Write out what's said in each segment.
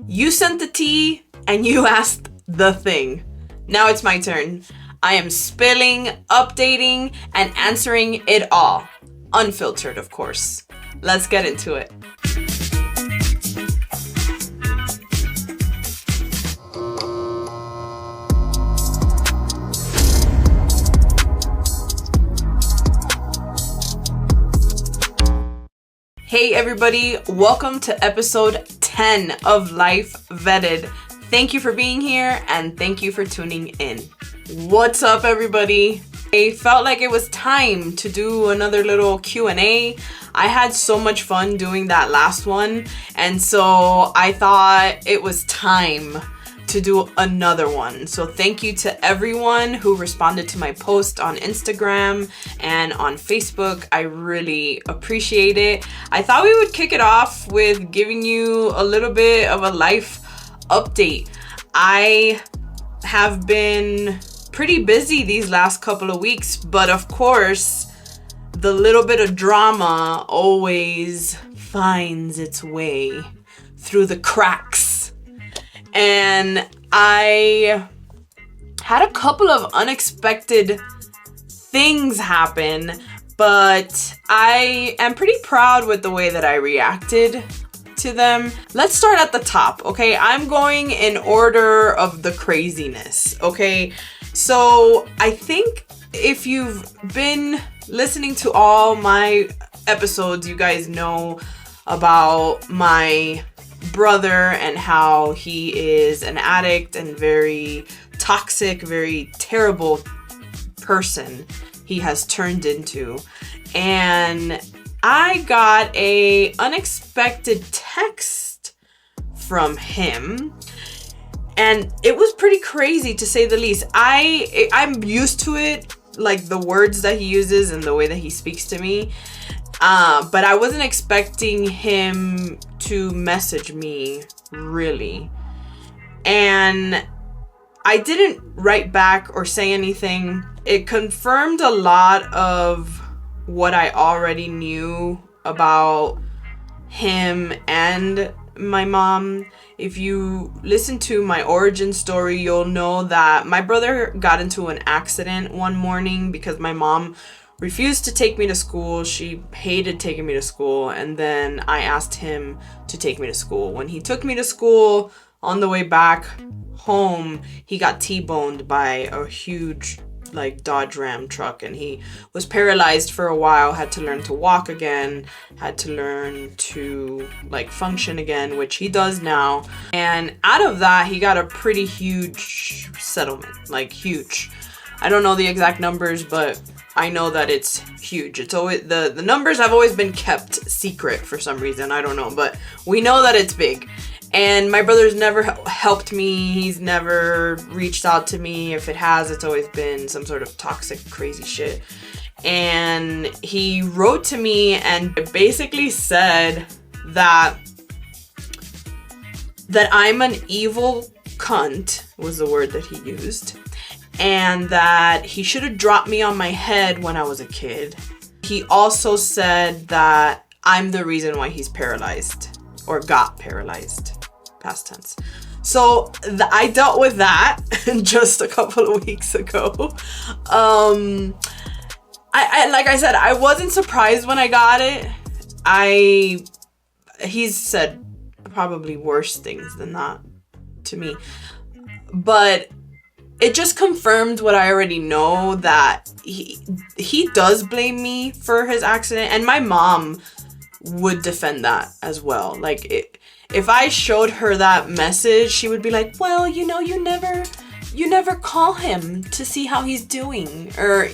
You sent the tea and you asked the thing. Now it's my turn. I am spilling, updating, and answering it all. Unfiltered, of course. Let's get into it. Hey everybody, welcome to episode 10 of Life Vetted. Thank you for being here and thank you for tuning in. What's up everybody? I felt like it was time to do another little Q&A. I had so much fun doing that last one, and so I thought it was time to do another one. So thank you to everyone who responded to my post on Instagram and on Facebook. I really appreciate it. I thought we would kick it off with giving you a little bit of a life update. I have been pretty busy these last couple of weeks, but of course, the little bit of drama always finds its way through the cracks. And I had a couple of unexpected things happen, but I am pretty proud with the way that I reacted to them. Let's start at the top, okay? I'm going in order of the craziness, okay? So I think if you've been listening to all my episodes, you guys know about my brother and how he is an addict and very toxic, very terrible person he has turned into. And I got a unexpected text from him, and it was pretty crazy to say the least. I'm used to it, like the words that he uses and the way that he speaks to me. But I wasn't expecting him to message me, really. And I didn't write back or say anything. It confirmed a lot of what I already knew about him and my mom. If you listen to my origin story, you'll know that my brother got into an accident one morning because my mom refused to take me to school. She hated taking me to school, and then I asked him to take me to school. When he took me to school, on the way back home, he got T-boned by a huge Dodge Ram truck, and he was paralyzed for a while, had to learn to walk again, had to learn to function again, which he does now. And out of that, he got a pretty huge settlement, huge. I don't know the exact numbers, but I know that it's huge. It's always the numbers have always been kept secret for some reason. I don't know, but we know that it's big. And my brother's never helped me. He's never reached out to me. If it has, it's always been some sort of toxic, crazy shit. And he wrote to me and basically said that I'm an evil cunt, was the word that he used. And that he should have dropped me on my head when I was a kid. He also said that I'm the reason why he's paralyzed, or got paralyzed, past tense. So I dealt with that just a couple of weeks ago. I like I said, I wasn't surprised when I got it. He's said probably worse things than that to me, but it just confirmed what I already know, that he does blame me for his accident, and my mom would defend that as well. If I showed her that message, she would be like, well, you never call him to see how he's doing, or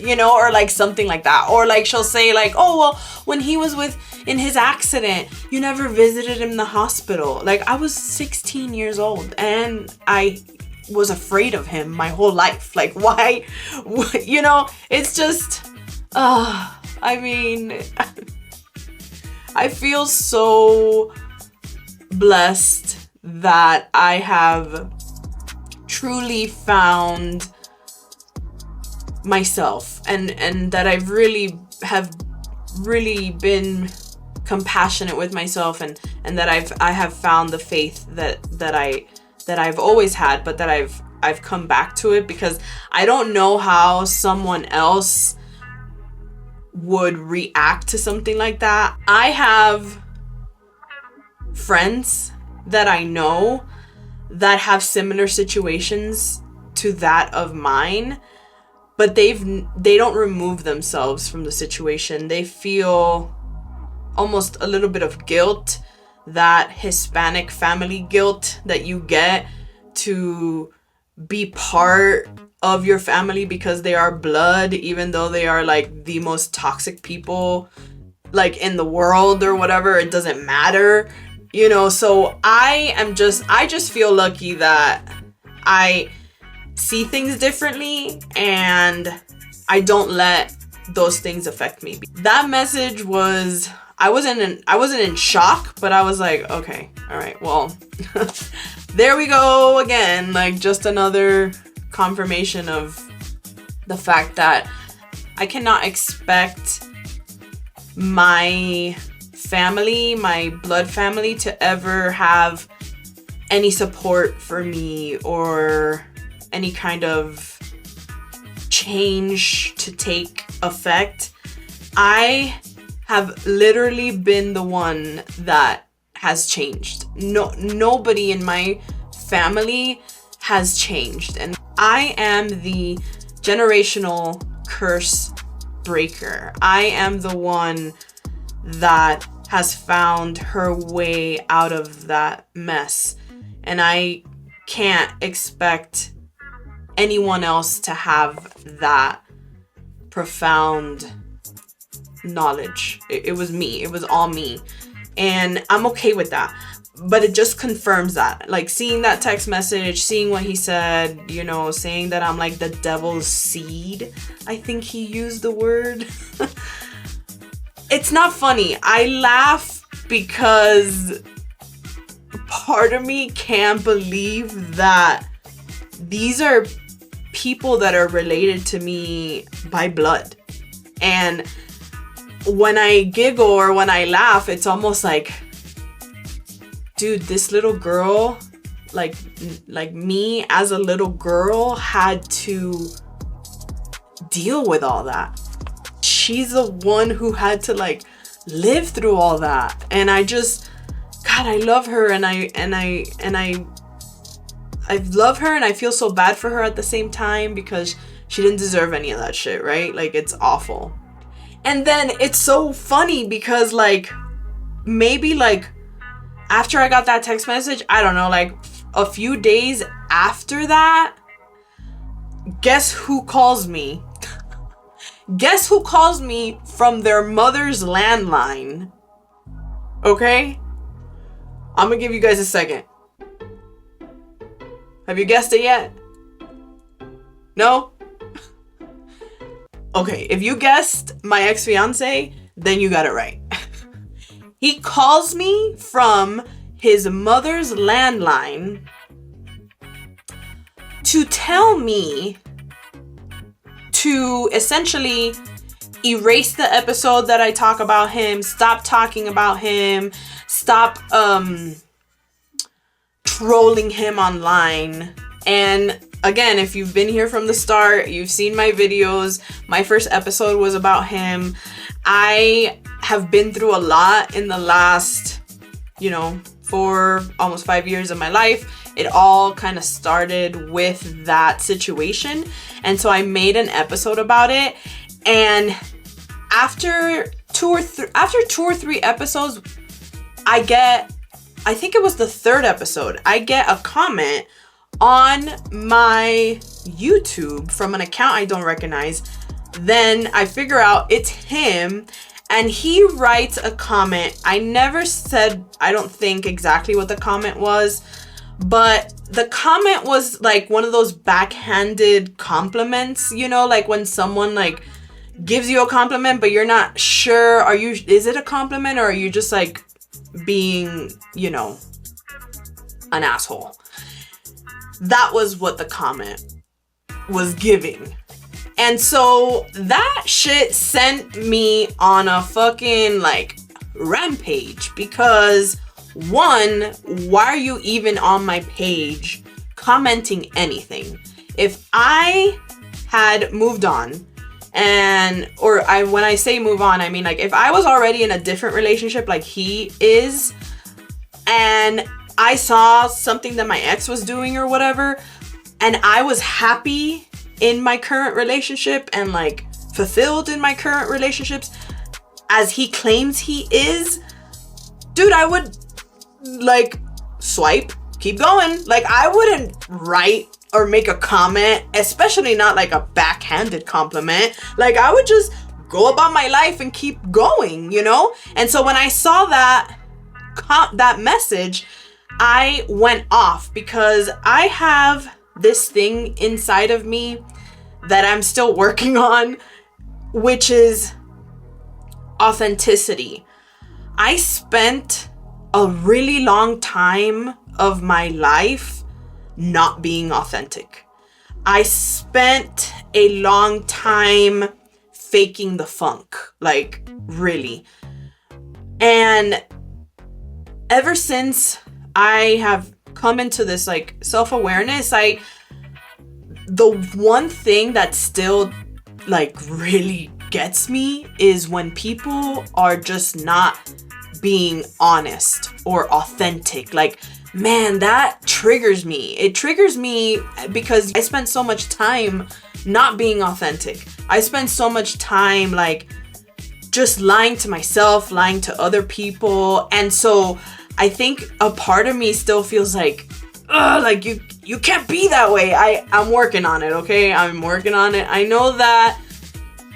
something like that. Or she'll say oh, well, when he was in his accident, you never visited him in the hospital. I was 16 years old and I was afraid of him my whole life. Why? It's just, I mean, I feel so blessed that I have truly found myself, and that I've really been compassionate with myself, and that I have found the faith that I've always had, but that I've come back to it, because I don't know how someone else would react to something like that. I have friends that I know that have similar situations to that of mine, but they don't remove themselves from the situation. They feel almost a little bit of guilt, that Hispanic family guilt that you get to be part of your family because they are blood, even though they are like the most toxic people like in the world or whatever. It doesn't matter, you know. So I just feel lucky that I see things differently and I don't let those things affect me. That message was, I wasn't in shock, but I was like, okay, all right, well, there we go again. Like, just another confirmation of the fact that I cannot expect my family, my blood family, to ever have any support for me or any kind of change to take effect. I have literally been the one that has changed. Nobody in my family has changed, and I am the generational curse breaker. I am the one that has found her way out of that mess, and I can't expect anyone else to have that profound knowledge. It was me. It was all me. And I'm okay with that. But it just confirms that. Like, seeing that text message, seeing what he said, you know, saying that I'm like the devil's seed. I think he used the word. It's not funny. I laugh because part of me can't believe that these are people that are related to me by blood. And when I giggle or when I laugh, it's almost like, dude, this little girl, like me as a little girl, had to deal with all that. She's the one who had to like live through all that. And I just, God, I love her, and I love her, and I feel so bad for her at the same time, because she didn't deserve any of that shit, right? Like, it's awful. And then it's so funny because, like, maybe like after I got that text message, I don't know, like a few days after that, guess who calls me? Guess who calls me from their mother's landline? Okay? I'm gonna give you guys a second. Have you guessed it yet? No? Okay, if you guessed my ex-fiance, then you got it right. He calls me from his mother's landline to tell me to essentially erase the episode that I talk about him, stop talking about him, stop trolling him online. And again, if you've been here from the start, you've seen my videos. My first episode was about him. I have been through a lot in the last, almost 5 years of my life. It all kind of started with that situation. And so I made an episode about it. And after two or three episodes, I think it was the third episode, I get a comment on my YouTube from an account I don't recognize. Then I figure out it's him, and he writes a comment. I never said, I don't think, exactly what the comment was, but the comment was like one of those backhanded compliments, like when someone like gives you a compliment but you're not sure, is it a compliment or are you just like being, an asshole? That was what the comment was giving. And so that shit sent me on a fucking like rampage because one, why are you even on my page commenting anything? If I had moved on when I say move on, I mean like if I was already in a different relationship like he is and I saw something that my ex was doing or whatever and I was happy in my current relationship and like fulfilled in my current relationships as he claims he is, dude, I would like swipe, keep going. Like I wouldn't write or make a comment, especially not like a backhanded compliment. Like I would just go about my life and keep going, you know? And so when I saw that message, I went off because I have this thing inside of me that I'm still working on, which is authenticity. I spent a really long time of my life not being authentic. I spent a long time faking the funk, like really. And ever since I have come into this like self-awareness, the one thing that still like really gets me is when people are just not being honest or authentic. Like, man, that triggers me. It triggers me because I spent so much time not being authentic. I spent so much time like just lying to myself, lying to other people. And so I think a part of me still feels like, like you can't be that way. I'm working on it, okay? I'm working on it. I know that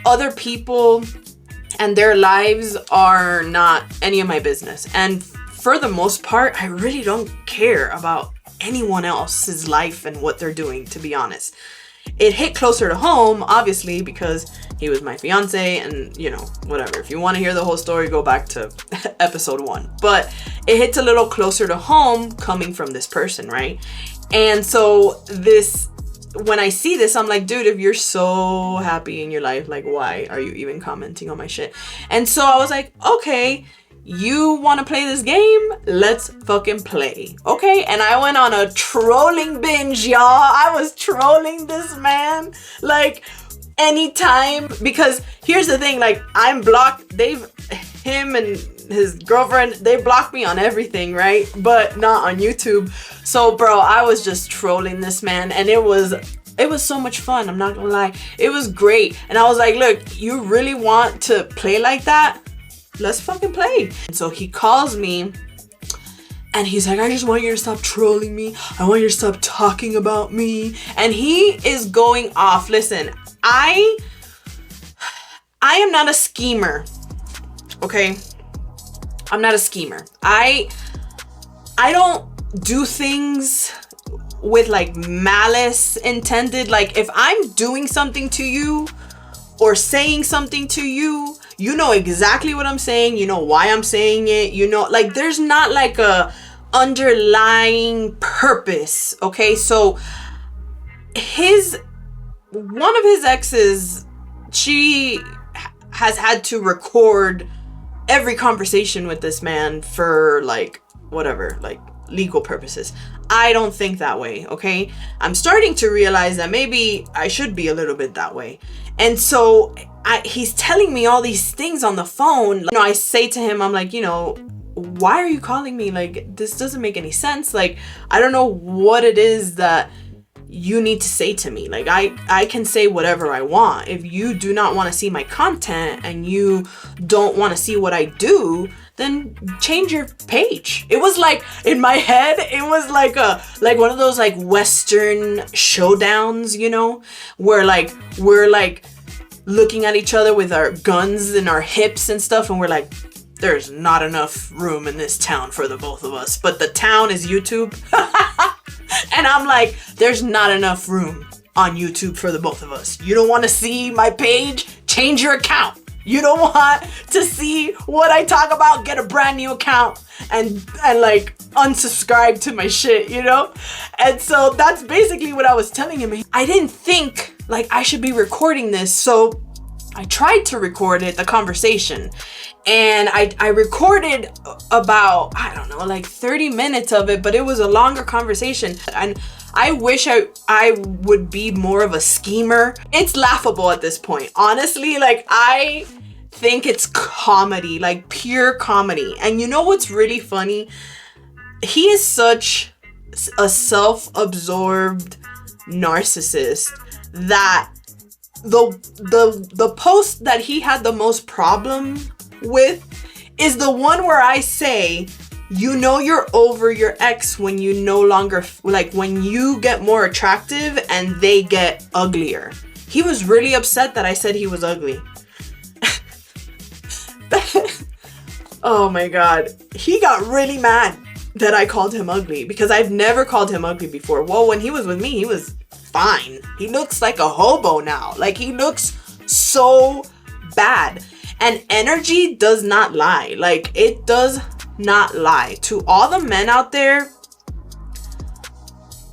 other people and their lives are not any of my business. And for the most part, I really don't care about anyone else's life and what they're doing, to be honest. It hit closer to home, obviously, because he was my fiance and, you know, whatever. If you want to hear the whole story, go back to episode 1. But it hits a little closer to home coming from this person, right? And so when I see this, I'm like, dude, if you're so happy in your life, like, why are you even commenting on my shit? And so I was like, okay, you want to play this game? Let's fucking play. Okay. And I went on a trolling binge, y'all. I was trolling this man like anytime, because here's the thing, like I'm blocked. Him and his girlfriend, they blocked me on everything, right? But not on YouTube. So bro, I was just trolling this man and it was so much fun. I'm not gonna lie. It was great. And I was like, look, you really want to play like that? Let's fucking play. And so he calls me and he's like, I just want you to stop trolling me. I want you to stop talking about me. And he is going off. Listen, I am not a schemer. Okay? I'm not a schemer. I don't do things with like malice intended. Like if I'm doing something to you or saying something to you, you know exactly what I'm saying. You know why I'm saying it. You know, like there's not like a underlying purpose. Okay. So one of his exes, she has had to record every conversation with this man for like whatever, like legal purposes. I don't think that way. Okay. I'm starting to realize that maybe I should be a little bit that way. And so he's telling me all these things on the phone. You know, I say to him, I'm like, you know, why are you calling me? Like, this doesn't make any sense. Like, I don't know what it is that you need to say to me. Like, I can say whatever I want. If you do not want to see my content and you don't want to see what I do, then change your page. It was like, in my head, it was like one of those like Western showdowns, you know, where like we're like looking at each other with our guns and our hips and stuff, and we're like, there's not enough room in this town for the both of us, but the town is YouTube. And I'm like, there's not enough room on YouTube for the both of us. You don't want to see my page? Change your account. You don't want to see what I talk about? Get a brand new account and like unsubscribe to my shit, you know? And so that's basically what I was telling him. I didn't think like I should be recording this. So I tried to record it, the conversation, and I recorded about, I don't know, like 30 minutes of it, but it was a longer conversation. And I wish I would be more of a schemer. It's laughable at this point. Honestly, like, I think it's comedy, like pure comedy. And you know what's really funny? He is such a self-absorbed narcissist that the post that he had the most problem with is the one where I say, you know, you're over your ex when you no longer, like, when you get more attractive and they get uglier. He was really upset that I said he was ugly. Oh my God. He got really mad that I called him ugly because I've never called him ugly before. Well, when he was with me, he was fine. He looks like a hobo now. Like, he looks so bad. And energy does not lie. Like, it does not lie. To all the men out there,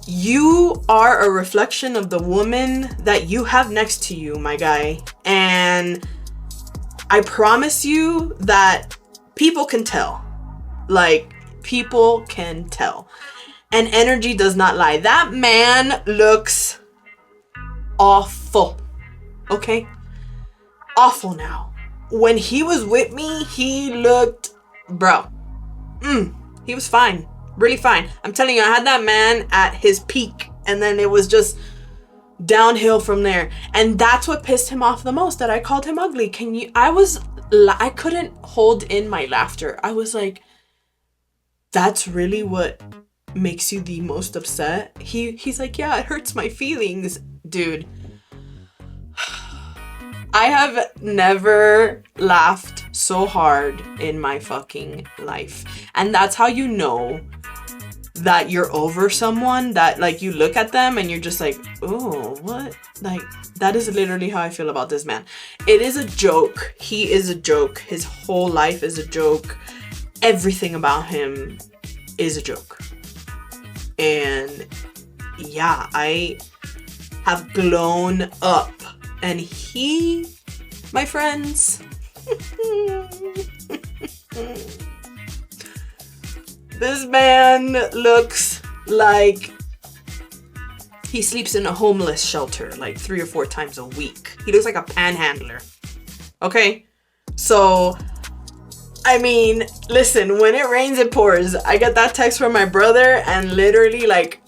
you are a reflection of the woman that you have next to you, my guy. And I promise you that people can tell. Like, people can tell. And energy does not lie. That man looks awful. Okay? Awful now. When he was with me, he looked, bro. He was fine. Really fine. I'm telling you, I had that man at his peak. And then it was just downhill from there. And that's what pissed him off the most, that I called him ugly. I couldn't hold in my laughter. I was like, that's really what makes you the most upset? He's like, yeah, it hurts my feelings. Dude, I have never laughed so hard in my fucking life. And that's how you know that you're over someone, that, like, you look at them and you're just like, oh, what? Like, that is literally how I feel about this man. It is a joke. He is a joke. His whole life is a joke. Everything about him is a joke. And yeah, I have blown up. And he, my friends, this man looks like he sleeps in a homeless shelter like 3 or 4 times a week. He looks like a panhandler. Okay? So, I mean, listen, when it rains, it pours. I get that text from my brother, and literally like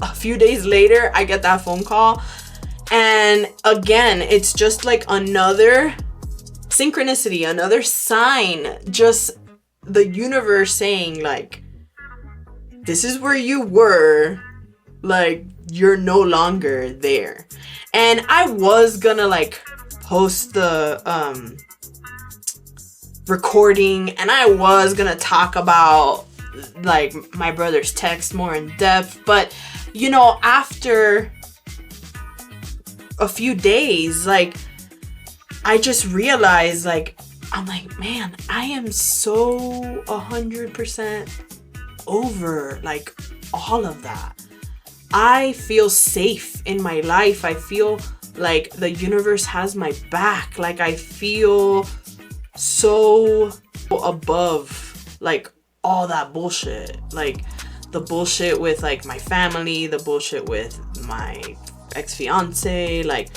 a few days later, I get that phone call. And again, it's just like another synchronicity, another sign, just the universe saying, like, this is where you were, like, you're no longer there. And I was gonna like post the recording, and I was gonna talk about like my brother's text more in depth, but you know, after a few days, like, I just realized, like, I'm like, man, I am so 100% over like all of that. I feel safe in my life. I feel like the universe has my back. Like, I feel so above like all that bullshit. Like the bullshit with like my family, the bullshit with my ex-fiance, like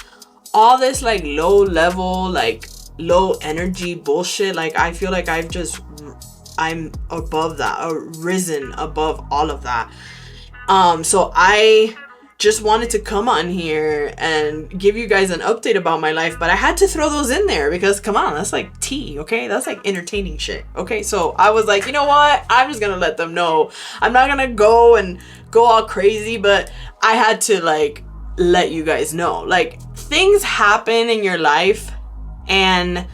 all this like low level, like low energy bullshit. Like, I feel like I'm above that, or risen above all of that. So I just wanted to come on here and give you guys an update about my life, but I had to throw those in there because, come on, that's like tea, okay? That's like entertaining shit, okay? So I was like, you know what? I'm just gonna let them know. I'm not gonna go all crazy, but I had to like let you guys know. Like, things happen in your life, and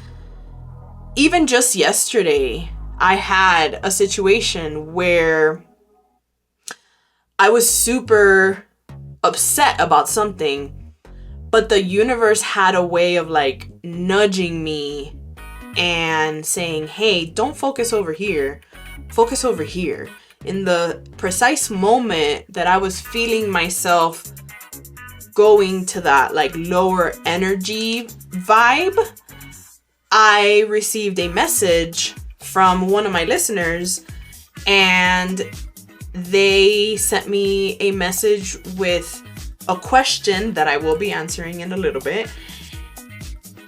even just yesterday, I had a situation where I was super upset about something, but the universe had a way of like nudging me and saying, hey, don't focus over here, focus over here. In the precise moment that I was feeling myself going to that like lower energy vibe, I received a message from one of my listeners, and they sent me a message with a question that I will be answering in a little bit.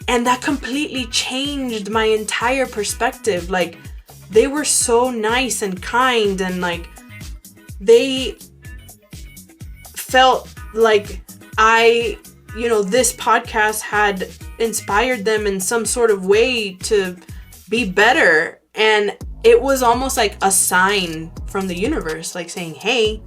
And that completely changed my entire perspective. Like, they were so nice and kind, and like, they felt like this podcast had inspired them in some sort of way to be better. And it was almost like a sign from the universe, like saying, hey,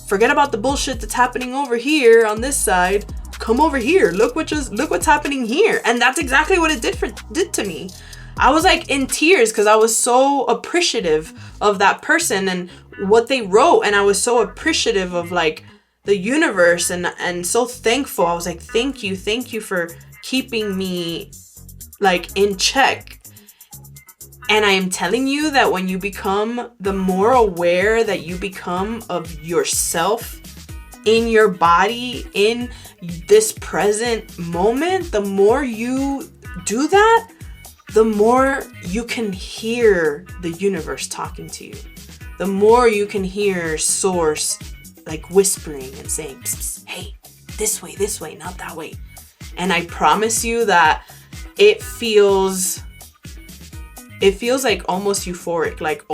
forget about the bullshit that's happening over here on this side. Come over here. Look what's happening here. And that's exactly what it did to me. I was like in tears because I was so appreciative of that person and what they wrote. And I was so appreciative of like the universe and so thankful. I was like, thank you for keeping me like in check. And I am telling you that when you become, the more aware that you become of yourself in your body, in this present moment, the more you do that, the more you can hear the universe talking to you. The more you can hear source like whispering and saying, psst, psst, hey, this way, not that way. And I promise you that it feels like almost euphoric, like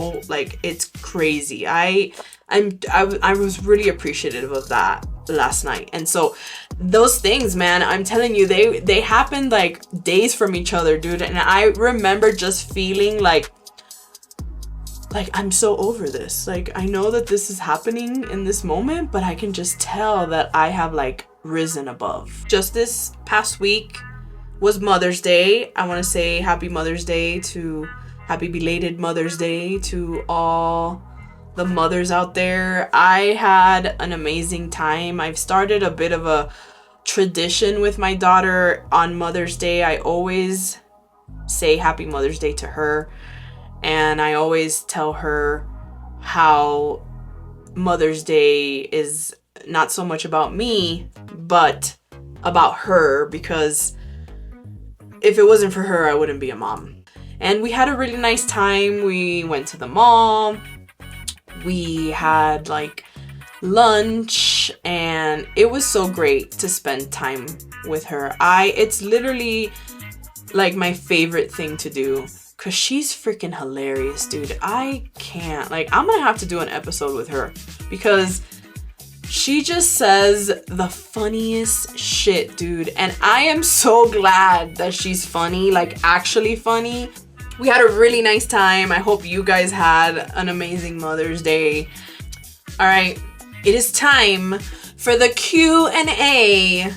it's crazy. I was really appreciative of that last night. And so those things, man, I'm telling you, they happened like days from each other, dude. And I remember just feeling like I'm so over this. Like, I know that this is happening in this moment, but I can just tell that I have like risen above. Just this past week was Mother's Day. I want to say happy belated Mother's Day to all the mothers out there. I had an amazing time. I've started a bit of a tradition with my daughter on Mother's Day. I always say happy Mother's Day to her. And I always tell her how Mother's Day is not so much about me, but about her, because if it wasn't for her, I wouldn't be a mom. And we had a really nice time. We went to the mall. We had like lunch, and it was so great to spend time with her. It's literally like my favorite thing to do. Cause she's freaking hilarious, dude. I can't, I'm gonna have to do an episode with her because she just says the funniest shit, dude. And I am so glad that she's funny, like actually funny. We had a really nice time. I hope you guys had an amazing Mother's Day. All right, it is time for the Q&A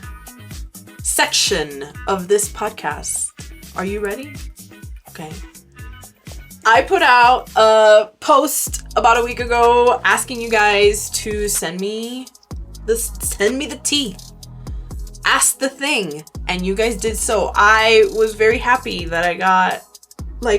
section of this podcast. Are you ready? Okay. I put out a post about a week ago asking you guys to send me the tea. Ask the thing. And you guys did so. I was very happy that I got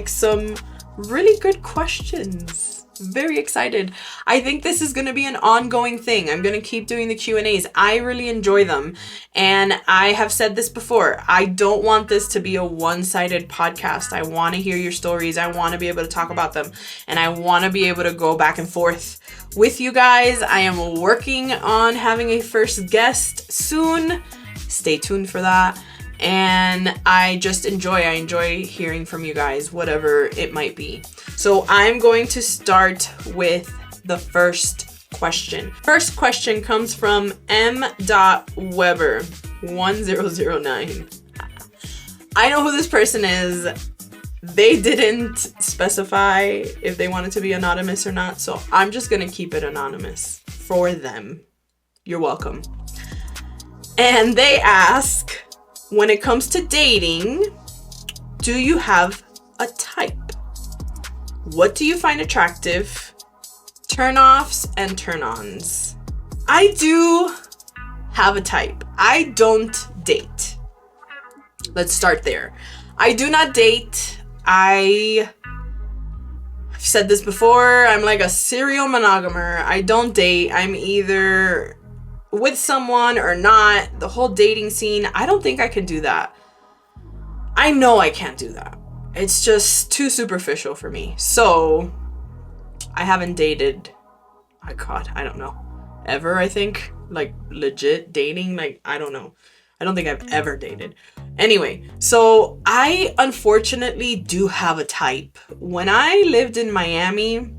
some really good questions. Very excited. I think this is going to be an ongoing thing. I'm going to keep doing the Q&As. I really enjoy them. And I have said this before. I don't want this to be a one-sided podcast. I want to hear your stories. I want to be able to talk about them. And I want to be able to go back and forth with you guys. I am working on having a first guest soon. Stay tuned for that. And I enjoy hearing from you guys, whatever it might be. So I'm going to start with the first question. First question comes from m.weber1009. I know who this person is. They didn't specify if they wanted to be anonymous or not, so I'm just going to keep it anonymous for them. You're welcome. And they ask, when it comes to dating, do you have a type? What do you find attractive? Turn-offs and turn-ons. I do have a type. I don't date. Let's start there. I do not date. I've said this before. I'm like a serial monogamer. I don't date. I'm either with someone or not. The whole dating scene, I don't think I can do that. I know I can't do that. It's just too superficial for me. So I haven't dated, oh God, I don't know, ever, I think. Like legit dating, like, I don't know. I don't think I've ever dated. Anyway, so I unfortunately do have a type. When I lived in Miami,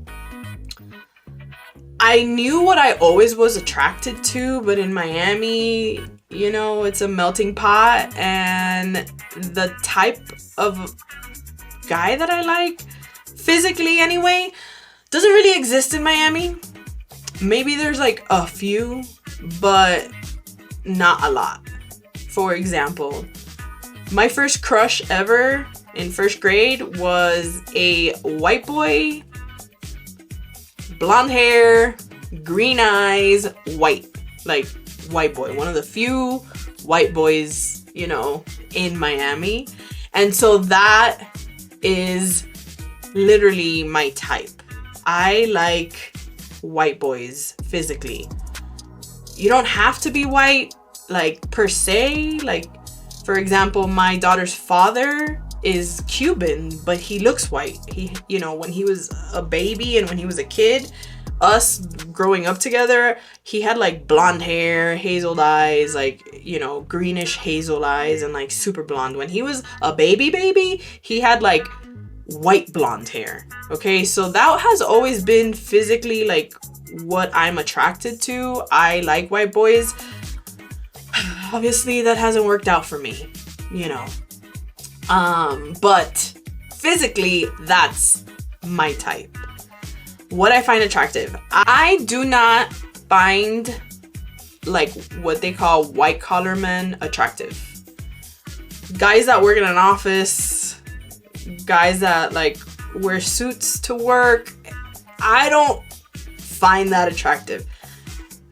I knew what I always was attracted to, but in Miami, you know, it's a melting pot, and the type of guy that I like, physically anyway, doesn't really exist in Miami. Maybe there's like a few, but not a lot. For example, my first crush ever in first grade was a white boy, blonde hair, green eyes, white. Like, white boy. One of the few white boys, you know, in Miami. And so that is literally my type. I like white boys physically. You don't have to be white, like, per se. Like, for example, my daughter's father is Cuban, but he looks white. He, you know, when he was a baby and when he was a kid, us growing up together, he had like blonde hair, hazel eyes, like, you know, greenish hazel eyes, and like super blonde. When he was a baby, he had like white blonde hair. Okay, so that has always been physically like what I'm attracted to. I like white boys. Obviously that hasn't worked out for me, you know. But physically that's my type. What I find attractive. I do not find like what they call white collar men attractive. Guys that work in an office, guys that like wear suits to work, I don't find that attractive.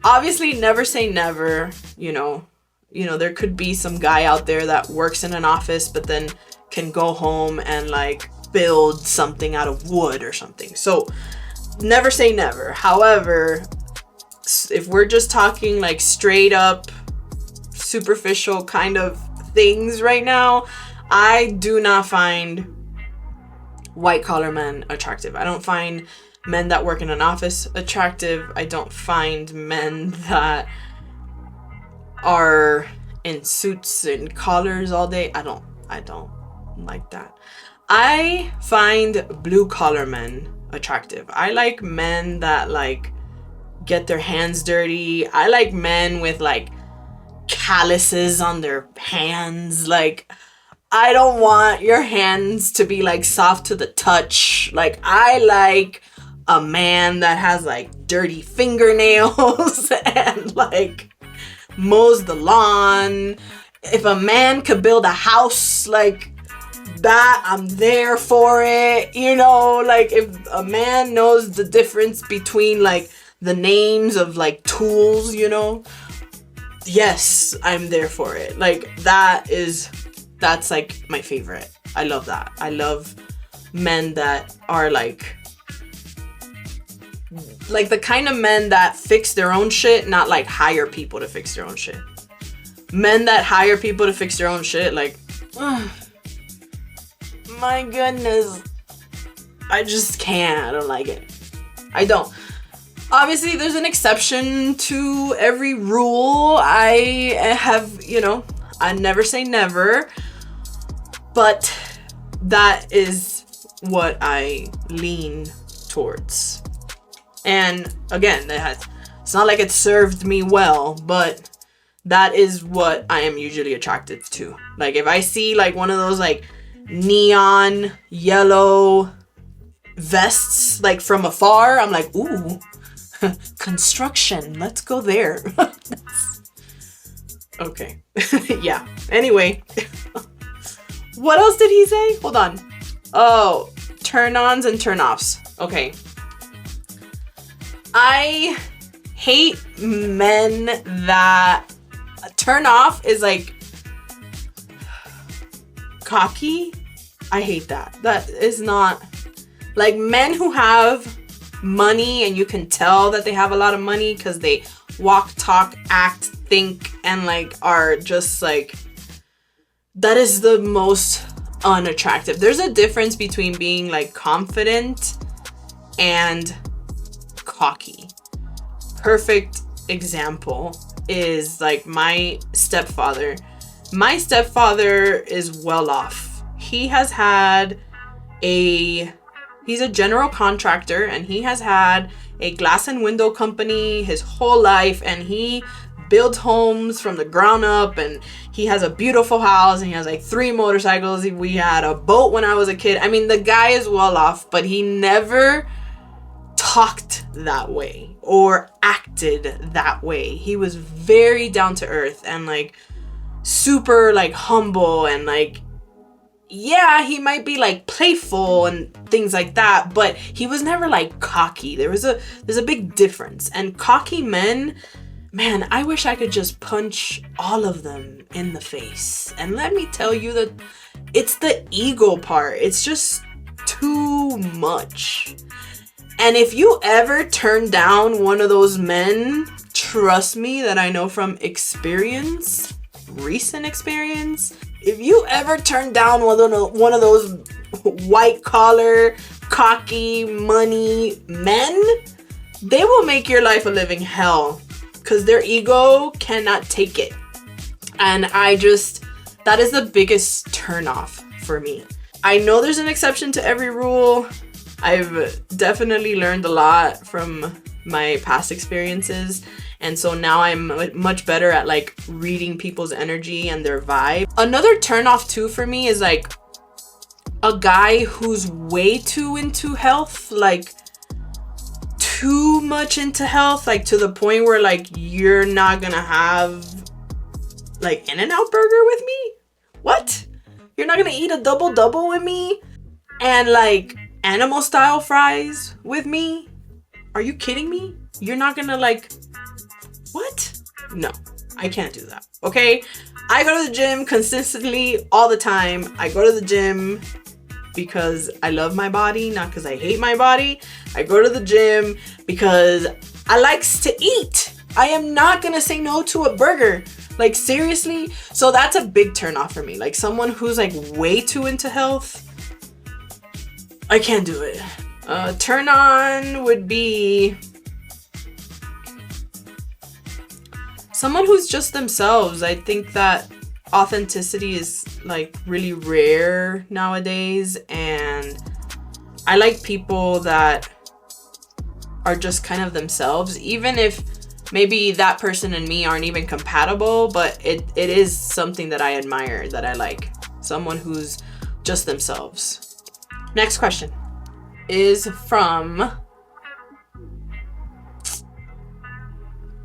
Obviously, never say never, you know, there could be some guy out there that works in an office but then can go home and like build something out of wood or something. So never say never. However, if we're just talking like straight up superficial kind of things right now, I do not find white collar men attractive. I don't find men that work in an office attractive. I don't find men that are in suits and collars all day. I don't like that. I find blue collar men attractive. I like men that like get their hands dirty. I like men with like calluses on their hands. Like, I don't want your hands to be like soft to the touch. Like, I like a man that has like dirty fingernails and like mows the lawn. If a man could build a house like that, I'm there for it. You know, like if a man knows the difference between like the names of like tools, you know, yes, I'm there for it. Like that's like my favorite. I love that. I love men that are like the kind of men that fix their own shit, not like hire people to fix their own shit. Men that hire people to fix their own shit, like, my goodness, I just can't. I don't like it. I don't. Obviously, there's an exception to every rule. I have, you know, I never say never, but that is what I lean towards. And again, it's not like it served me well, but that is what I am usually attracted to. Like if I see like one of those like neon yellow vests like from afar, I'm like, ooh, construction, let's go there. Okay. Yeah. Anyway. What else did he say? Hold on. Oh, turn-ons and turn-offs. Okay. I hate men that turn off is like cocky. I hate that. That is not like men who have money and you can tell that they have a lot of money because they walk, talk, act, think, and like are just like, that is the most unattractive. There's a difference between being like confident and cocky. Perfect example is like my stepfather. My stepfather is well off. He has had he's a general contractor, and he has had a glass and window company his whole life, and he builds homes from the ground up, and he has a beautiful house, and he has like 3 motorcycles. We had a boat when I was a kid. I mean, the guy is well off, but he never talked that way or acted that way. He was very down to earth and like super like humble, and like, yeah, he might be like playful and things like that, but he was never like cocky. There's a big difference. And cocky men, man, I wish I could just punch all of them in the face. And let me tell you that it's the ego part. It's just too much. And if you ever turn down one of those men, trust me that I know from experience, recent experience, if you ever turn down one of those white collar, cocky, money men, they will make your life a living hell because their ego cannot take it. And that is the biggest turnoff for me. I know there's an exception to every rule. I've definitely learned a lot from my past experiences. And so now I'm much better at like reading people's energy and their vibe. Another turnoff too for me is like a guy who's way too into health, like too much into health, like to the point where like you're not gonna have like In-N-Out burger with me? What? You're not gonna eat a double with me? And like animal style fries with me? Are you kidding me? You're not gonna like, what? No, I can't do that, okay? I go to the gym consistently all the time. I go to the gym because I love my body, not because I hate my body. I go to the gym because I likes to eat. I am not gonna say no to a burger. Like, seriously? So that's a big turn off for me. Like, someone who's like way too into health, I can't do it. Turn on would be someone who's just themselves. I think that authenticity is like really rare nowadays, and I like people that are just kind of themselves, even if maybe that person and me aren't even compatible, but it is something that I admire, that I like. Someone who's just themselves. Next question is from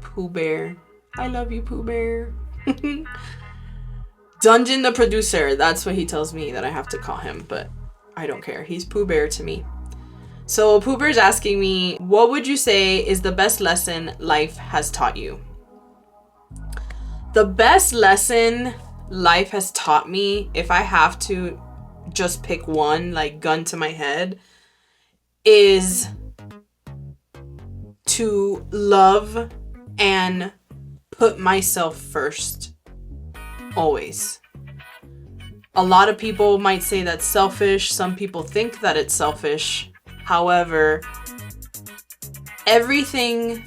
Pooh Bear. I love you, Pooh Bear. Dungeon the producer. That's what he tells me that I have to call him, but I don't care. He's Pooh Bear to me. So Pooh Bear's asking me, what would you say is the best lesson life has taught you? The best lesson life has taught me, if I have to just pick one, like gun to my head, is to love and put myself first. Always. A lot of people might say that's selfish. Some people think that it's selfish. However, everything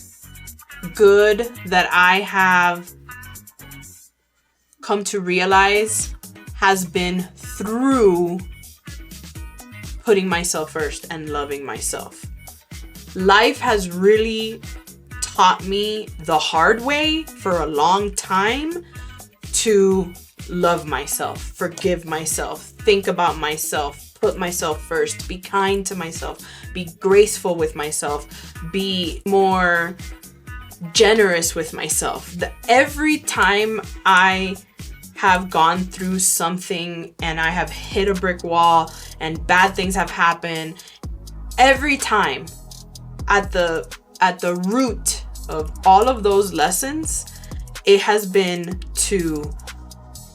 good that I have come to realize has been through putting myself first and loving myself. Life has really taught me the hard way for a long time to love myself, forgive myself, think about myself, put myself first, be kind to myself, be graceful with myself, be more generous with myself. Every time I have gone through something and I have hit a brick wall and bad things have happened, every time at the root of all of those lessons, it has been to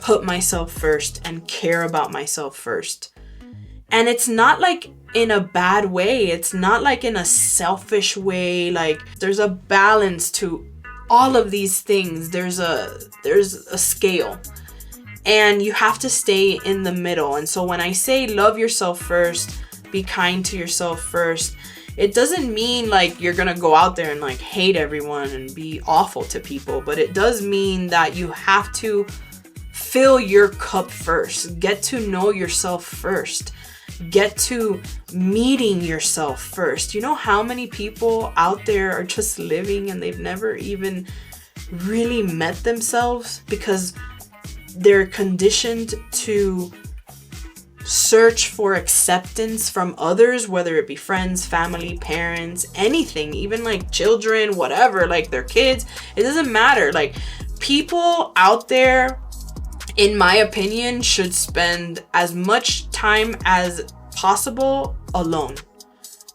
put myself first and care about myself first. And it's not like in a bad way. It's not like in a selfish way. Like, there's a balance to all of these things. There's a scale. And you have to stay in the middle. And so when I say love yourself first, be kind to yourself first, it doesn't mean like you're gonna go out there and like hate everyone and be awful to people, but it does mean that you have to fill your cup first. Get to know yourself first. Get to meeting yourself first. You know how many people out there are just living and they've never even really met themselves because they're conditioned to search for acceptance from others, whether it be friends, family, parents, anything, even like children, whatever, like their kids. It doesn't matter. Like, people out there, in my opinion, should spend as much time as possible alone.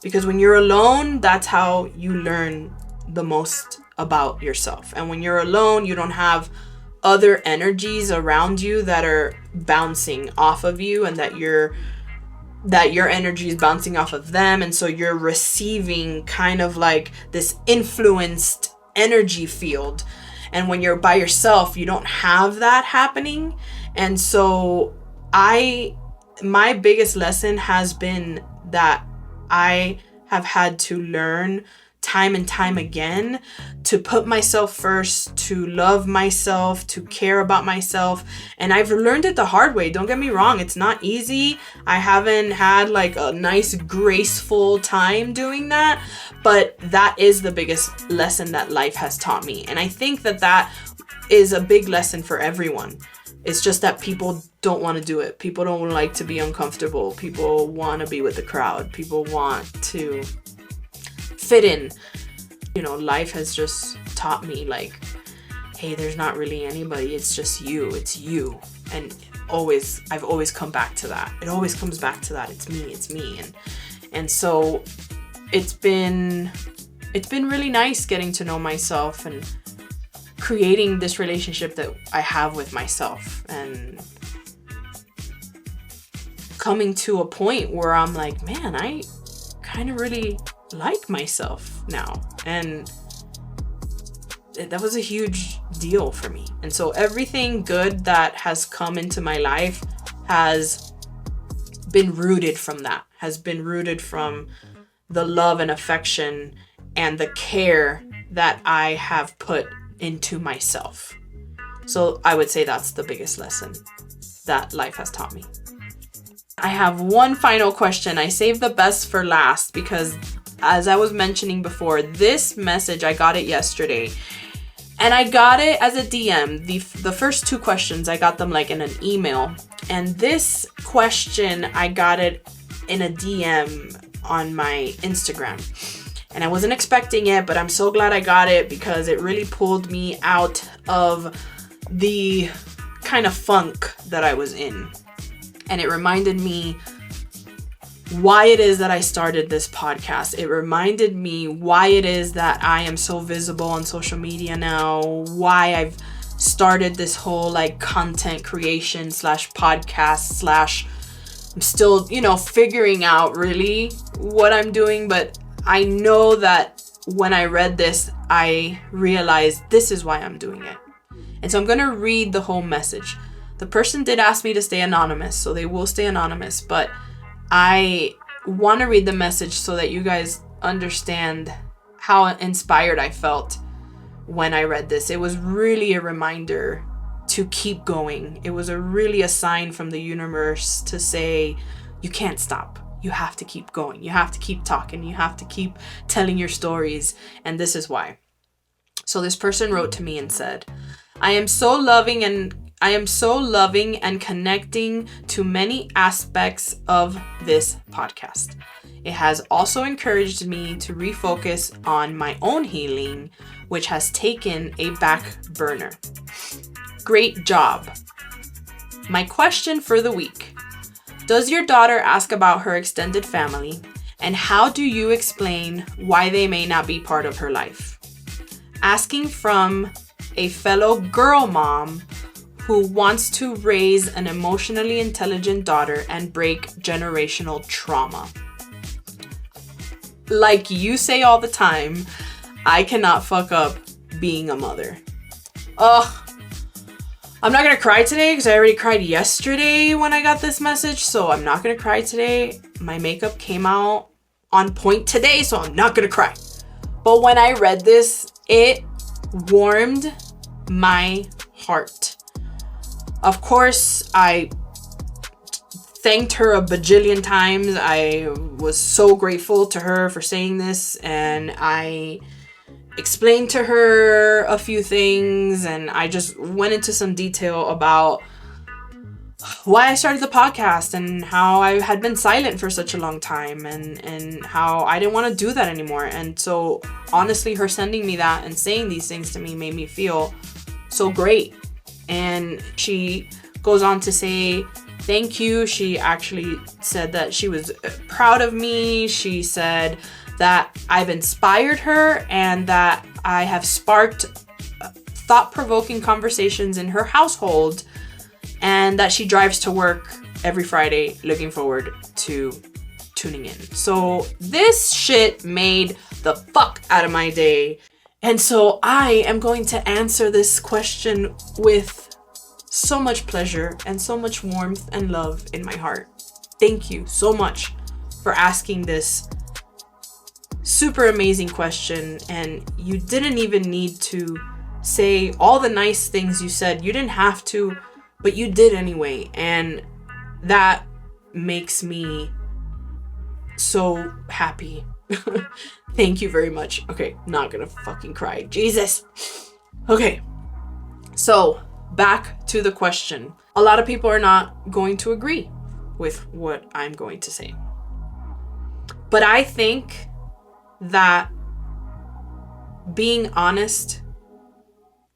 Because when you're alone, that's how you learn the most about yourself. And when you're alone, you don't have other energies around you that are bouncing off of you, and that your energy is bouncing off of them, and so you're receiving kind of like this influenced energy field. And when you're by yourself, you don't have that happening. And so my biggest lesson has been that I have had to learn time and time again to put myself first, to love myself, to care about myself. And I've learned it the hard way. Don't get me wrong. It's not easy. I haven't had like a nice, graceful time doing that, but that is the biggest lesson that life has taught me. And I think that is a big lesson for everyone. It's just that people don't want to do it. People don't like to be uncomfortable. People want to be with the crowd. People want to fit in. You know, life has just taught me like, hey, there's not really anybody. It's just you. It's you. And I've always come back to that. It always comes back to that. It's me. And so it's been really nice getting to know myself and creating this relationship that I have with myself, and coming to a point where I'm like, man, I kind of really like myself now. And that was a huge deal for me. And so everything good that has come into my life has been rooted from that, has been rooted from the love and affection and the care that I have put into myself. So I would say that's the biggest lesson that life has taught me. I have one final question. I saved the best for last because, as I was mentioning before, this message, I got it yesterday. And I got it as a DM. The first two questions, I got them like in an email. And this question, I got it in a DM on my Instagram. And I wasn't expecting it, but I'm so glad I got it because it really pulled me out of the kind of funk that I was in. And it reminded me why it is that I started this podcast. It reminded me why it is that I am so visible on social media now, why I've started this whole like content creation / podcast / I'm still, figuring out really what I'm doing, but I know that when I read this, I realized this is why I'm doing it. And so I'm going to read the whole message. The person did ask me to stay anonymous, so they will stay anonymous, but I want to read the message so that you guys understand how inspired I felt when I read this. It was really a reminder to keep going. It was really a sign from the universe to say, you can't stop. You have to keep going. You have to keep talking. You have to keep telling your stories. And this is why. So this person wrote to me and said, I am so loving and connecting to many aspects of this podcast. It has also encouraged me to refocus on my own healing, which has taken a back burner. Great job. My question for the week. Does your daughter ask about her extended family, and how do you explain why they may not be part of her life? Asking from a fellow girl mom who wants to raise an emotionally intelligent daughter and break generational trauma. Like you say all the time, I cannot fuck up being a mother. Ugh. I'm not gonna cry today because I already cried yesterday when I got this message, so I'm not gonna cry today. My makeup came out on point today, so I'm not gonna cry. But when I read this, it warmed my heart. Of course, I thanked her a bajillion times. I was so grateful to her for saying this, and I explained to her a few things, and I just went into some detail about why I started the podcast and how I had been silent for such a long time, and how I didn't want to do that anymore. And so honestly, her sending me that and saying these things to me made me feel so great. And she goes on to say thank you. She actually said that she was proud of me. She said that I've inspired her and that I have sparked thought-provoking conversations in her household, and that she drives to work every Friday looking forward to tuning in. So this shit made the fuck out of my day. And so I am going to answer this question with so much pleasure and so much warmth and love in my heart. Thank you so much for asking this super amazing question. And you didn't even need to say all the nice things you said. You didn't have to, but you did anyway. And that makes me so happy. Thank you very much. Okay, not gonna fucking cry. Jesus. Okay, so back to the question. A lot of people are not going to agree with what I'm going to say. But I think that being honest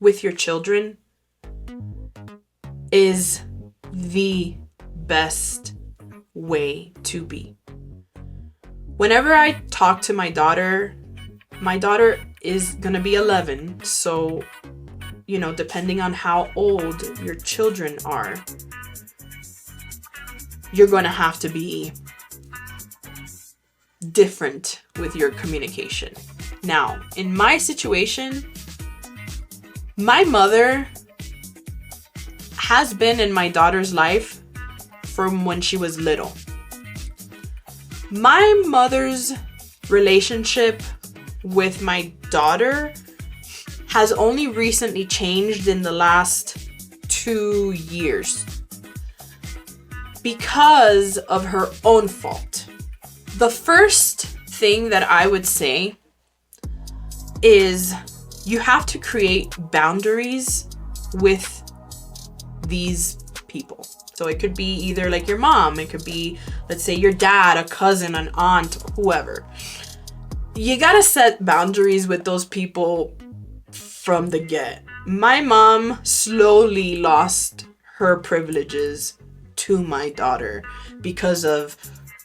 with your children is the best way to be. Whenever I talk to my daughter is gonna be 11, so, you know, depending on how old your children are, you're gonna have to be different with your communication. Now, in my situation, my mother has been in my daughter's life from when she was little. My mother's relationship with my daughter has only recently changed in the last 2 years because of her own fault. The first thing that I would say is you have to create boundaries with these people. So it could be either like your mom, it could be, let's say, your dad, a cousin, an aunt, whoever. You gotta set boundaries with those people from the get. My mom slowly lost her privileges to my daughter because of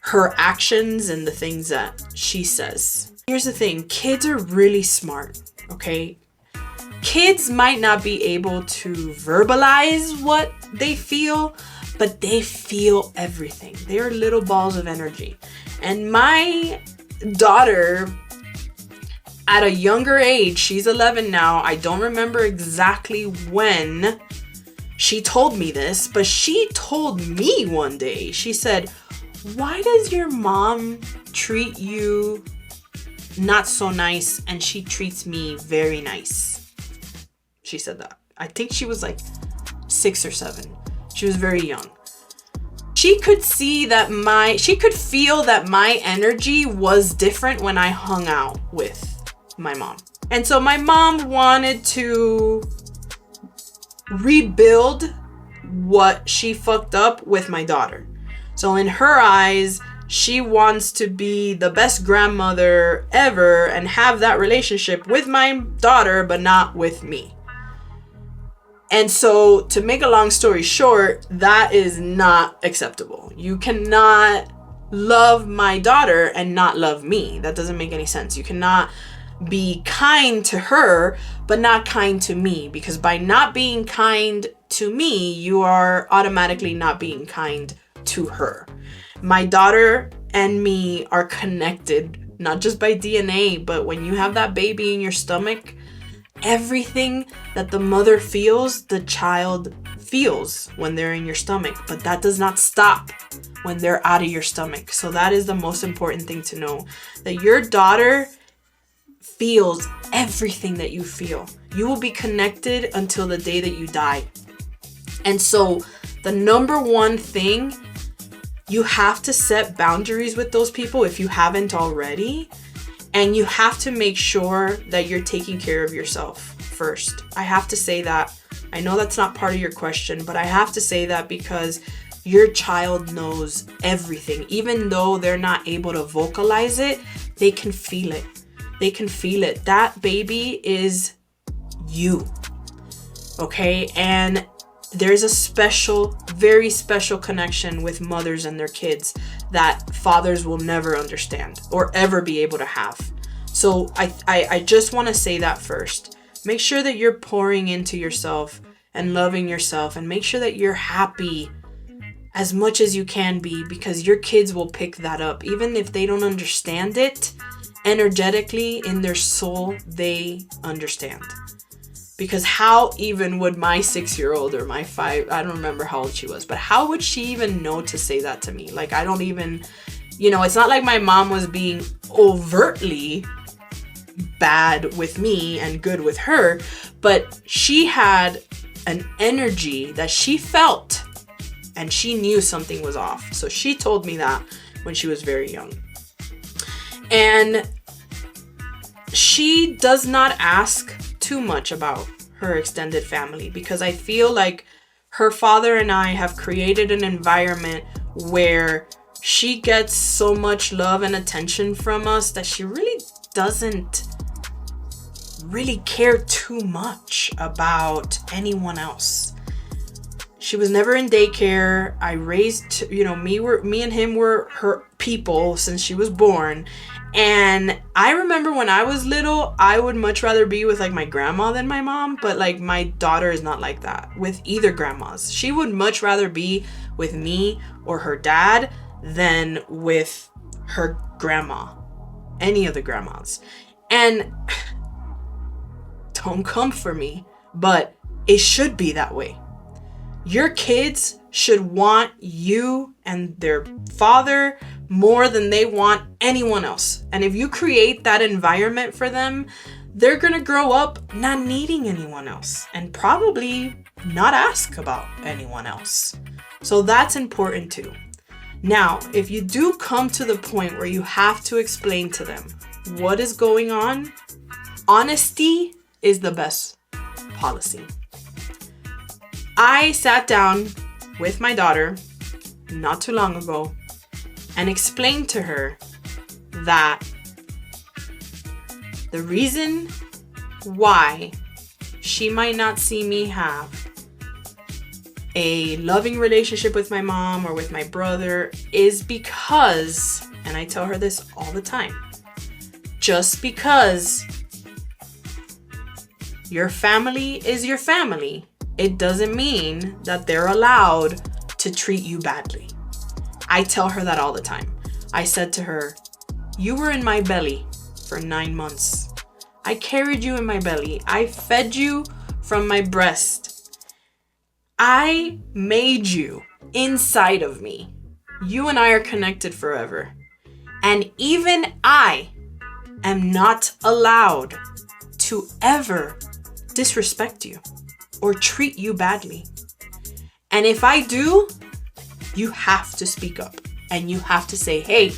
her actions and the things that she says. Here's the thing, kids are really smart, okay? Kids might not be able to verbalize what they feel, but they feel everything. They are little balls of energy. And my daughter, at a younger age, she's 11 now, I don't remember exactly when she told me this, but she told me one day, she said, "Why does your mom treat you not so nice and she treats me very nice?" She said that. I think she was like 6 or 7. She was very young. She could see that she could feel that my energy was different when I hung out with my mom. And so my mom wanted to rebuild what she fucked up with my daughter. So in her eyes, she wants to be the best grandmother ever and have that relationship with my daughter, but not with me. And so, to make a long story short, that is not acceptable. You cannot love my daughter and not love me. That doesn't make any sense. You cannot be kind to her, but not kind to me. Because by not being kind to me, you are automatically not being kind to her. My daughter and me are connected, not just by DNA, but when you have that baby in your stomach, Everything that the mother feels, the child feels when they're in your stomach, but that does not stop when they're out of your stomach. So that is the most important thing to know, that your daughter feels everything that you feel. You will be connected until the day that you die. And so the number one thing, you have to set boundaries with those people if you haven't already. And you have to make sure that you're taking care of yourself first. I have to say that. I know that's not part of your question, but I have to say that because your child knows everything. Even though they're not able to vocalize it, they can feel it. They can feel it. That baby is you. Okay? And there's a special, very special connection with mothers and their kids that fathers will never understand or ever be able to have. So I just want to say that first. Make sure that you're pouring into yourself and loving yourself, and make sure that you're happy as much as you can be, because your kids will pick that up. Even if they don't understand it, energetically in their soul, they understand. Because how even would my 6-year-old or my 5, I don't remember how old she was, but how would she even know to say that to me? Like, I don't even, it's not like my mom was being overtly bad with me and good with her, but she had an energy that she felt and she knew something was off. So she told me that when she was very young. And she does not ask too much about her extended family, because I feel like her father and I have created an environment where she gets so much love and attention from us that she really doesn't really care too much about anyone else. She was never in daycare. I raised, me and him were her people since she was born. And I remember when I was little, I would much rather be with like my grandma than my mom. But like my daughter is not like that with either grandmas. She would much rather be with me or her dad than with her grandma, any of the grandmas. And don't come for me, but it should be that way. Your kids should want you and their father more than they want anyone else. And if you create that environment for them, they're going to grow up not needing anyone else and probably not ask about anyone else. So that's important too. Now, if you do come to the point where you have to explain to them what is going on, honesty is the best policy. I sat down with my daughter not too long ago and explained to her that the reason why she might not see me have a loving relationship with my mom or with my brother is because, and I tell her this all the time, just because your family is your family, it doesn't mean that they're allowed to treat you badly. I tell her that all the time. I said to her, you were in my belly for 9 months. I carried you in my belly. I fed you from my breast. I made you inside of me. You and I are connected forever. And even I am not allowed to ever disrespect you or treat you badly. And if I do, you have to speak up and you have to say, hey,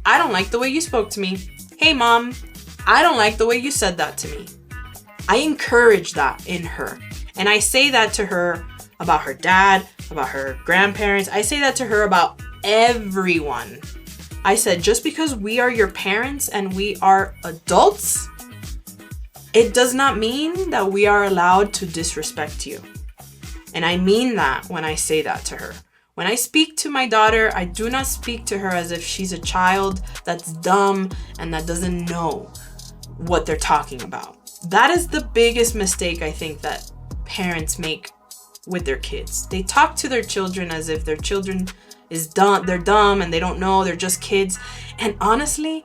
I don't like the way you spoke to me. Hey, mom, I don't like the way you said that to me. I encourage that in her. And I say that to her about her dad, about her grandparents. I say that to her about everyone. I said, just because we are your parents and we are adults, it does not mean that we are allowed to disrespect you. And I mean that when I say that to her. When I speak to my daughter, I do not speak to her as if she's a child that's dumb and that doesn't know what they're talking about. That is the biggest mistake I think that parents make with their kids. They talk to their children as if their children is dumb, they're dumb and they don't know, they're just kids. And honestly,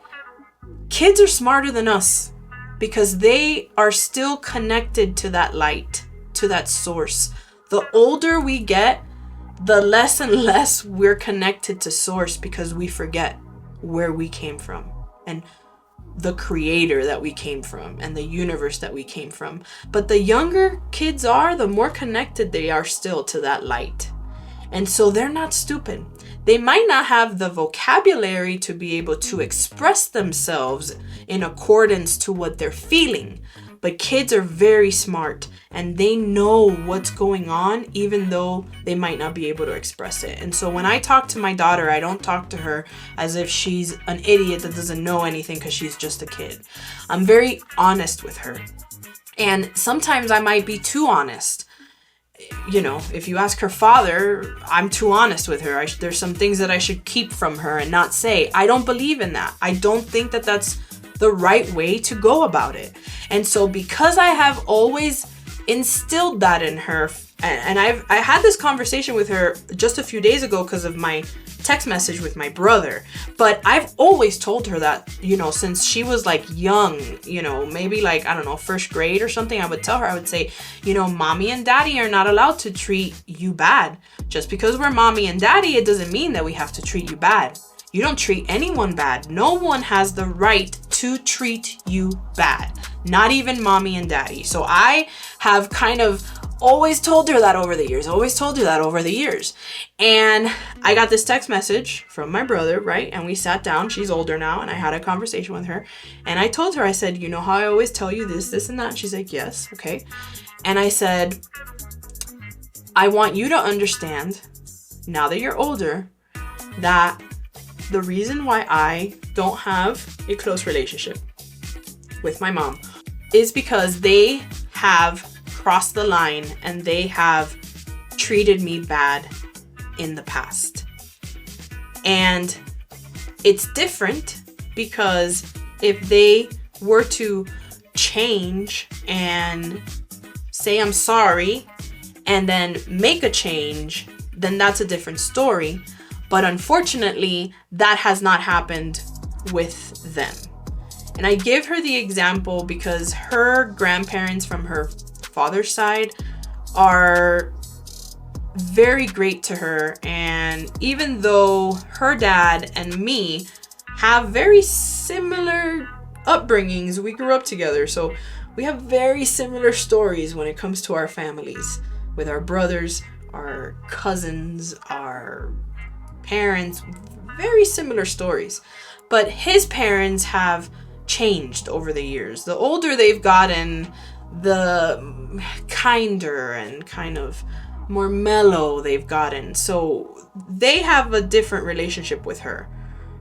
kids are smarter than us. because they are still connected to that light, to that source. The older we get, the less and less we're connected to source, because we forget where we came from and the creator that we came from and the universe that we came from. But the younger kids are, the more connected they are still to that light. And so they're not stupid. They might not have the vocabulary to be able to express themselves in accordance to what they're feeling. But kids are very smart and they know what's going on, even though they might not be able to express it. And so when I talk to my daughter, I don't talk to her as if she's an idiot that doesn't know anything because she's just a kid. I'm very honest with her. And sometimes I might be too honest. You know, if you ask her father, I'm too honest with her. There's some things that I should keep from her and not say. I don't believe in that. I don't think that that's the right way to go about it. And so because I have always instilled that in her, and I had this conversation with her just a few days ago because of my text message with my brother, but I've always told her that, you know, since she was like young, you know, maybe like, I don't know, first grade or something, I would tell her, I would say, you know, mommy and daddy are not allowed to treat you bad. Just because we're mommy and daddy, it doesn't mean that we have to treat you bad. You don't treat anyone bad. No one has the right to treat you bad. Not even mommy and daddy. So I have kind of always told her that over the years. And I got this text message from my brother, right? And we sat down. She's older now. And I had a conversation with her. And I told her, I said, you know how I always tell you this, this, and that? And she's like, yes, okay. And I said, I want you to understand, now that you're older, that the reason why I don't have a close relationship with my mom is because they have crossed the line and they have treated me bad in the past. And it's different because if they were to change and say I'm sorry and then make a change, then that's a different story. But unfortunately, that has not happened with them. And I give her the example because her grandparents from her father's side are very great to her. And even though her dad and me have very similar upbringings, we grew up together. So we have very similar stories when it comes to our families, with our brothers, our cousins, our parents, very similar stories. But his parents have changed over the years. The older they've gotten, the kinder and kind of more mellow they've gotten. So they have a different relationship with her,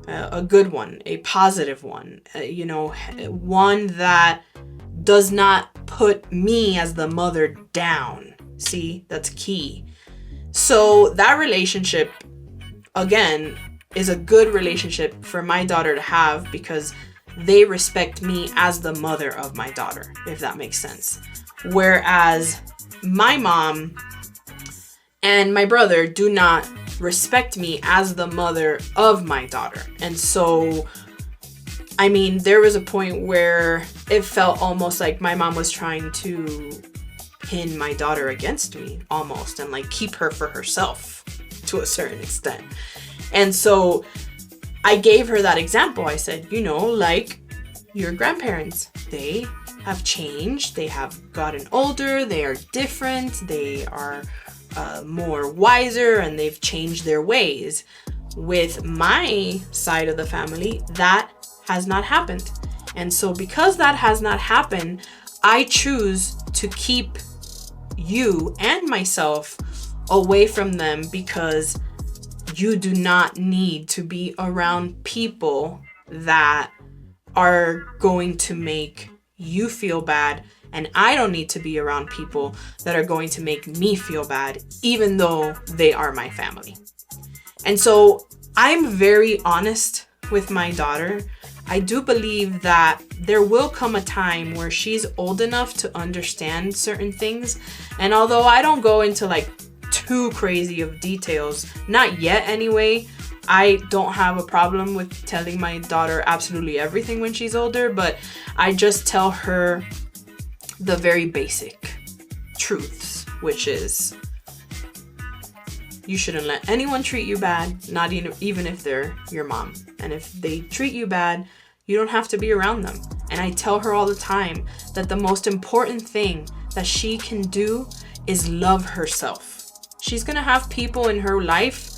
a good one, a positive one, you know, one that does not put me as the mother down. See, that's key. So that relationship, again, is a good relationship for my daughter to have because they respect me as the mother of my daughter, if that makes sense. Whereas my mom and my brother do not respect me as the mother of my daughter. And so, I mean, there was a point where it felt almost like my mom was trying to pin my daughter against me almost and like keep her for herself to a certain extent. And so I gave her that example. I said, you know, like your grandparents, they have changed. They have gotten older. They are different. They are more wiser and they've changed their ways. With my side of the family, that has not happened. And so because that has not happened, I choose to keep you and myself away from them because you do not need to be around people that are going to make you feel bad. And I don't need to be around people that are going to make me feel bad, even though they are my family. And so I'm very honest with my daughter. I do believe that there will come a time where she's old enough to understand certain things. And although I don't go into like too crazy of details, not yet anyway, I don't have a problem with telling my daughter absolutely everything when she's older, but I just tell her the very basic truths, which is you shouldn't let anyone treat you bad, not even if they're your mom. And if they treat you bad, you don't have to be around them. And I tell her all the time that the most important thing that she can do is love herself. She's gonna have people in her life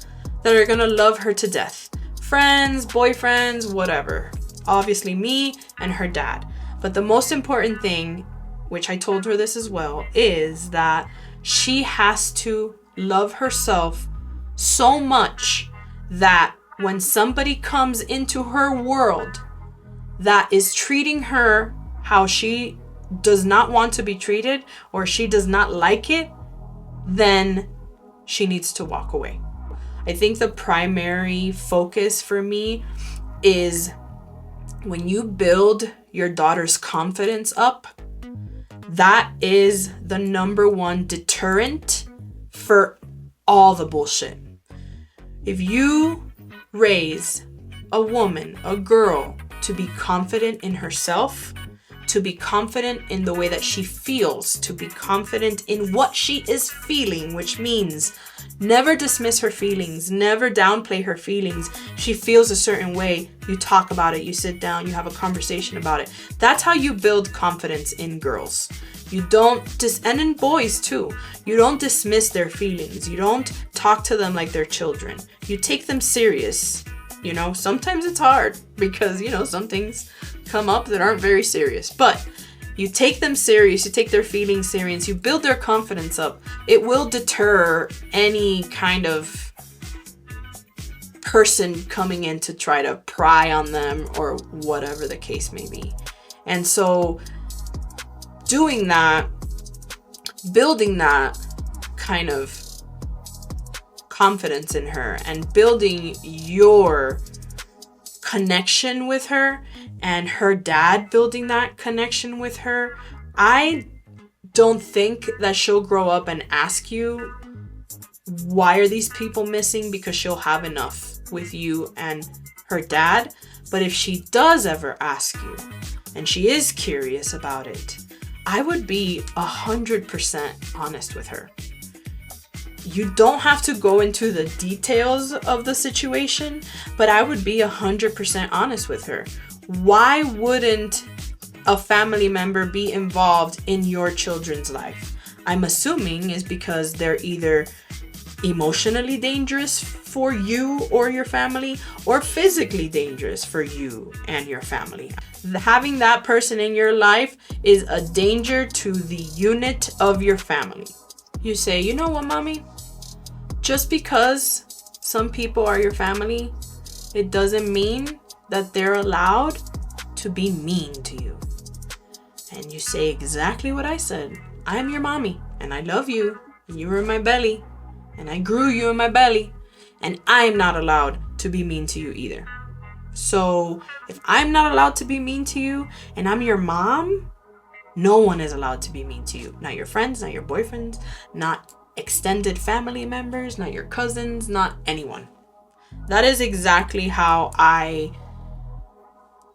that are gonna love her to death. Friends, boyfriends, whatever. Obviously me and her dad. But the most important thing, which I told her this as well, is that she has to love herself so much that when somebody comes into her world that is treating her how she does not want to be treated or she does not like it, then she needs to walk away. I think the primary focus for me is when you build your daughter's confidence up, that is the number one deterrent for all the bullshit. If you raise a woman, a girl, to be confident in herself, to be confident in the way that she feels, to be confident in what she is feeling, which means never dismiss her feelings, never downplay her feelings. She feels a certain way, you talk about it, you sit down, you have a conversation about it. That's how you build confidence in girls. You don't and in boys too. You don't dismiss their feelings. You don't talk to them like they're children. You take them serious. You know, sometimes it's hard because, you know, some things come up that aren't very serious, but you take them serious, you take their feelings serious, you build their confidence up. It will deter any kind of person coming in to try to pry on them or whatever the case may be. And so doing that, building that kind of confidence in her and building your connection with her and her dad building that connection with her, I don't think that she'll grow up and ask you, why are these people missing? Because she'll have enough with you and her dad. But if she does ever ask you and she is curious about it, I would be 100% honest with her. You don't have to go into the details of the situation, but I would be 100% honest with her. Why wouldn't a family member be involved in your children's life? I'm assuming is because they're either emotionally dangerous for you or your family or physically dangerous for you and your family. Having that person in your life is a danger to the unit of your family. You say, you know what, mommy? Just because some people are your family, it doesn't mean that they're allowed to be mean to you. And you say exactly what I said. I'm your mommy and I love you and you were in my belly and I grew you in my belly and I'm not allowed to be mean to you either. So if I'm not allowed to be mean to you and I'm your mom, no one is allowed to be mean to you. Not your friends, not your boyfriends, not extended family members, not your cousins, not anyone. That is exactly how I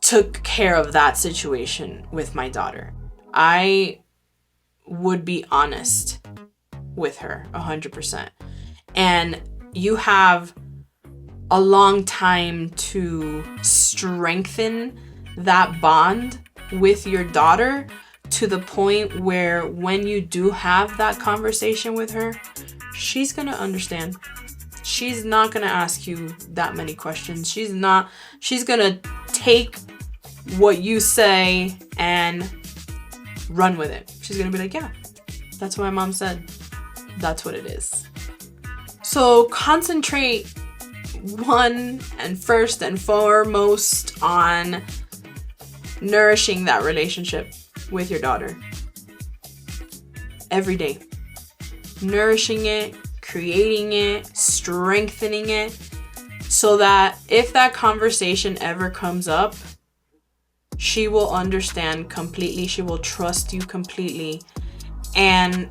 took care of that situation with my daughter. I would be honest with her 100%. And you have a long time to strengthen that bond with your daughter to the point where when you do have that conversation with her, she's gonna understand. She's not gonna ask you that many questions. She's gonna take what you say and run with it. She's gonna be like, yeah, that's what my mom said. That's what it is. So concentrate first and foremost on nourishing that relationship with your daughter every day. Nourishing it, creating it, strengthening it, so that if that conversation ever comes up, she will understand completely, she will trust you completely, and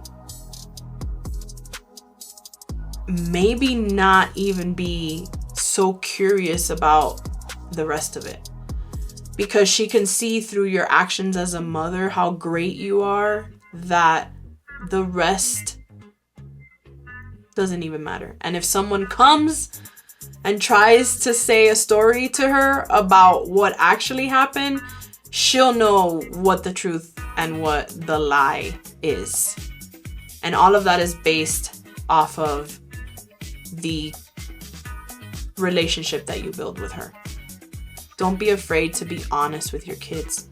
maybe not even be so curious about the rest of it, because she can see through your actions as a mother how great you are, that the rest doesn't even matter. And if someone comes and tries to say a story to her about what actually happened, she'll know what the truth and what the lie is. And all of that is based off of the relationship that you build with her. Don't be afraid to be honest with your kids.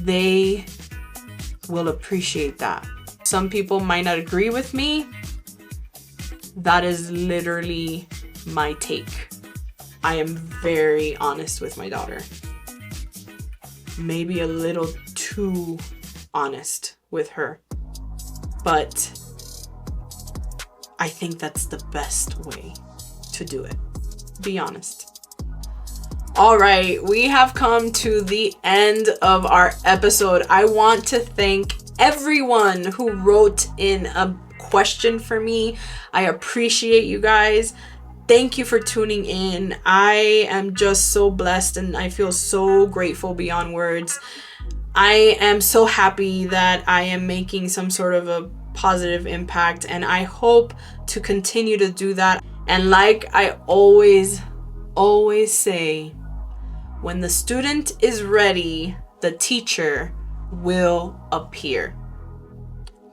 They will appreciate that. Some people might not agree with me. That is literally my take. I am very honest with my daughter. Maybe a little too honest with her. But I think that's the best way to do it. Be honest. All right, we have come to the end of our episode. I want to thank everyone who wrote in a question for me. I appreciate you guys. Thank you for tuning in. I am just so blessed and I feel so grateful beyond words. I am so happy that I am making some sort of a positive impact, and I hope to continue to do that. And like I always say, when the student is ready, the teacher will appear.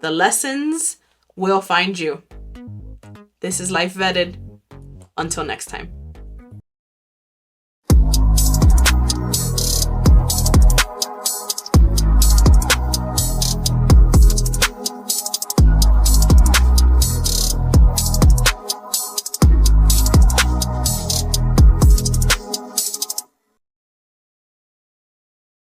The lessons will find you. This is Life Vetted. Until next time.